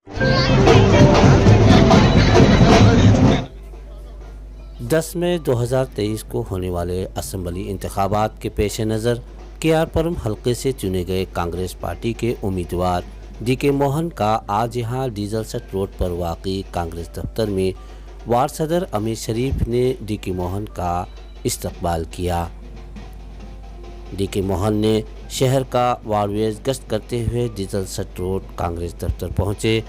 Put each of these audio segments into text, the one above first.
10 मई 2023 को होने वाले असेंबली इंतखाबात के पेश नज़र केआरपुरम हल्के से चुने गए कांग्रेस पार्टी के उम्मीदवार डीके मोहन का आज यहां डीजल सट रोड पर वाक़ई कांग्रेस दफ्तर में वार्ड सदर अमीर शरीफ ने डीके मोहन का इस्तकबाल किया। डीके मोहन ने शहर का वार्डवेज गश्त करते हुए डीजल सट रोड कांग्रेस दफ्तर पहुंचे।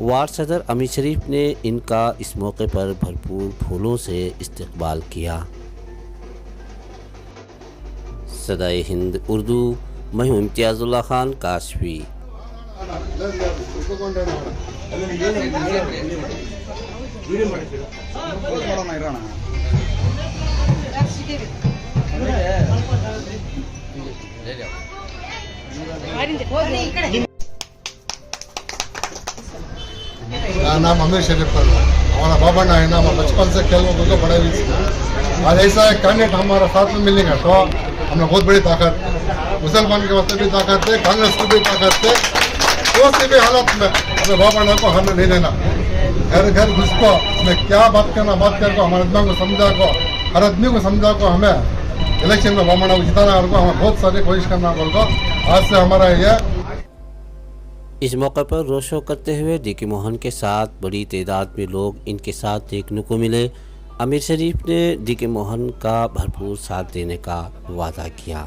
वार्ड सदर अमीर शरीफ ने इनका इस मौके पर भरपूर फूलों से इस्तकबाल किया। सदाए हिंद उर्दू, मैं हूं इम्तियाजुल्लाह खान काशवी। मेरा नाम अमीर शरीफ पर हमारा बाबा ना है ना, हम बचपन से खेल को तो बड़े हुए। आज ऐसा एक कैंडिडेट हमारा साथ में मिलेगा तो हमें बहुत बड़ी ताकत, मुसलमान के वास्ते भी ताकत है, कांग्रेस की भी ताकत है। किसी भी हालत में हमें बाबा ना को हमें नहीं देना। घर घर घुस को हमें क्या बात करना, बात कर को हमारे आदमी को समझा को, हर आदमी को समझा को हमें इलेक्शन में बाबा ना को जिताना को हमें बहुत सारी कोशिश करना बोल को आज से हमारा यह। इस मौके पर रोड शो करते हुए डीके मोहन के साथ बड़ी तादाद में लोग इनके साथ देखने को मिले। अमीर शरीफ ने डीके मोहन का भरपूर साथ देने का वादा किया।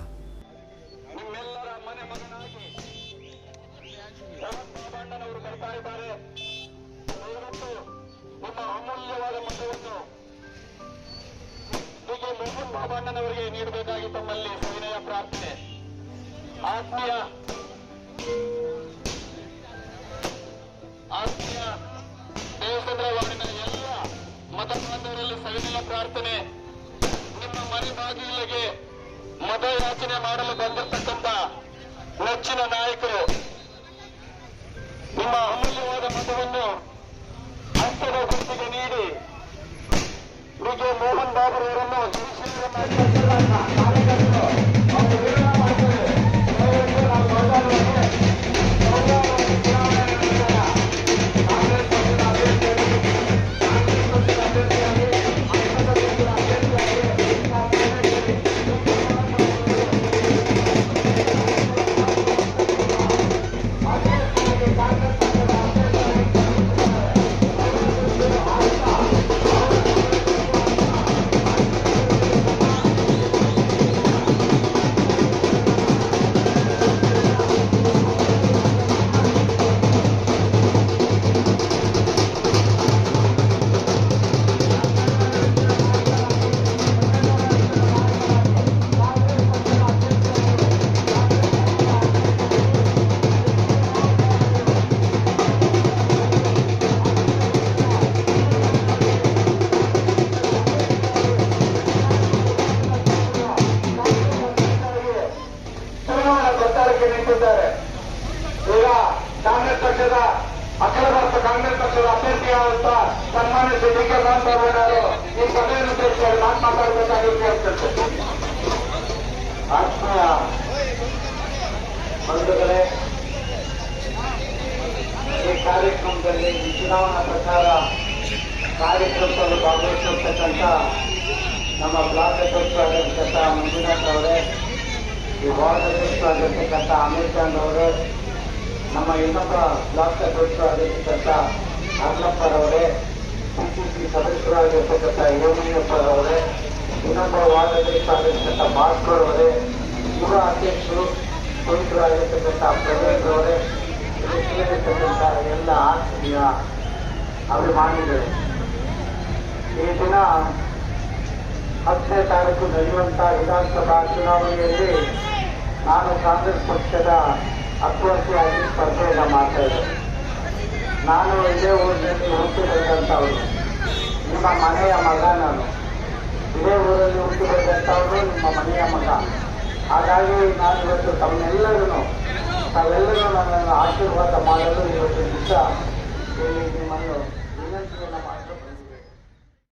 ಮತದಾರರಲ್ಲಿ ಸವಿನಯ ಪ್ರಾರ್ಥನೆ, ನಿಮ್ಮ ಮನೆ ಬಾಗಿಲಿಗೆ ಮತಯಾಚನೆ ಮಾಡಲು ಬಂದಿರತಕ್ಕಂತ ನೆಚ್ಚಿನ ನಾಯಕರು ನಿಮ್ಮ ಅಮೂಲ್ಯವಾದ ಮತವನ್ನು ಹಸ್ತದ ಗುರುತಿಗೆ ನೀಡಿ ಡಿಕೆ ಮೋಹನ್ ಬಾಬುರವರನ್ನು ಈಗ ಕಾಂಗ್ರೆಸ್ ಪಕ್ಷದ ಅಖಿಲ ಭಾರತ ಕಾಂಗ್ರೆಸ್ ಪಕ್ಷದ ಅಭ್ಯರ್ಥಿಯಾದಂತ ಸನ್ಮಾನ್ಯ ಶ್ರೀ ಡಿ ಕೆ ಮೋಹನ್ ಬಾಬುರವರು ಈ ಸಭೆಯನ್ನು ಉದ್ದೇಶಿಸಿ ನಾನು ಮಾತಾಡಬೇಕಾಗಿ ಕೇಳ್ತೇನೆ। ಆತ್ಮೀಯ ಬಂಧುಗಳೇ, ಈ ಕಾರ್ಯಕ್ರಮದಲ್ಲಿ ಚುನಾವಣಾ ಪ್ರಚಾರ ಕಾರ್ಯಕ್ರಮದಲ್ಲಿ ಭಾಗವಹಿಸಿರ್ತಕ್ಕಂಥ ನಮ್ಮ ಬ್ಲಾಕ್ ಅಧ್ಯಕ್ಷರಾಗಿರ್ತಕ್ಕಂಥ ಮಂಜುನಾಥ್ ಅವರೇ, ಈ ವಾರ್ಡ್ ಅಧ್ಯಕ್ಷರಾಗಿರ್ತಕ್ಕಂಥ ಅಮೀರ್ ಖಾನ್ ಅವರು, ನಮ್ಮ ಇನ್ನೊಬ್ಬ ಬ್ಲಾಕ್ ಅಧ್ಯಕ್ಷರಾಗಿರ್ತಕ್ಕಂಥ ಅರ್ನಪ್ಪರವರೇ, ಪಿಸಿಸಿ ಸದಸ್ಯರಾಗಿರ್ತಕ್ಕಂಥ ಯೋಮಯ್ಯಪ್ಪರವರೇ, ಇನ್ನೊಬ್ಬ ವಾರ್ಡ್ ಅಧ್ಯಕ್ಷರಾಗಿರ್ತಕ್ಕಂಥ ಭಾಸ್ಕರ್ ಅವರೇ, ಯುವ ಅಧ್ಯಕ್ಷರು ಪವಿತ್ರರಾಗಿರ್ತಕ್ಕಂಥ ಪ್ರವೀಣ್ ಅವರೇ, ಸೇರಿರ್ತಕ್ಕಂಥ ಎಲ್ಲ ಆತ್ಮೀಯ ಅಭಿಮಾನಿಗಳು, ಈ ದಿನ 10ನೇ ತಾರೀಕು ನಡೆಯುವಂತಹ ವಿಧಾನಸಭಾ ಚುನಾವಣೆಯಲ್ಲಿ ನಾನು ಕಾಂಗ್ರೆಸ್ ಪಕ್ಷದ ಅಭ್ಯರ್ಥಿಯಾಗಿ ಸ್ಪರ್ಧೆಯನ್ನು ಮಾಡ್ತಾ ಇದ್ದೇನೆ। ನಾನು ಇದೇ ಊರಿನಲ್ಲಿ ಹುಟ್ಟಿ ಬೆಳೆದಂಥವರು, ನಿಮ್ಮ ಮನೆಯ ಮಗ ನಾನು, ಇದೇ ಊರಲ್ಲಿ ಹುಟ್ಟಿ ಬೆಳೆದಂಥವರು ನಿಮ್ಮ ಮನೆಯ ಮಗ। ಹಾಗಾಗಿ ನಾನು ಇವತ್ತು ತಾವೆಲ್ಲರೂ ನನ್ನನ್ನು ಆಶೀರ್ವಾದ ಮಾಡಲು ಇವತ್ತು ದಿವಸ ನಿಮ್ಮನ್ನು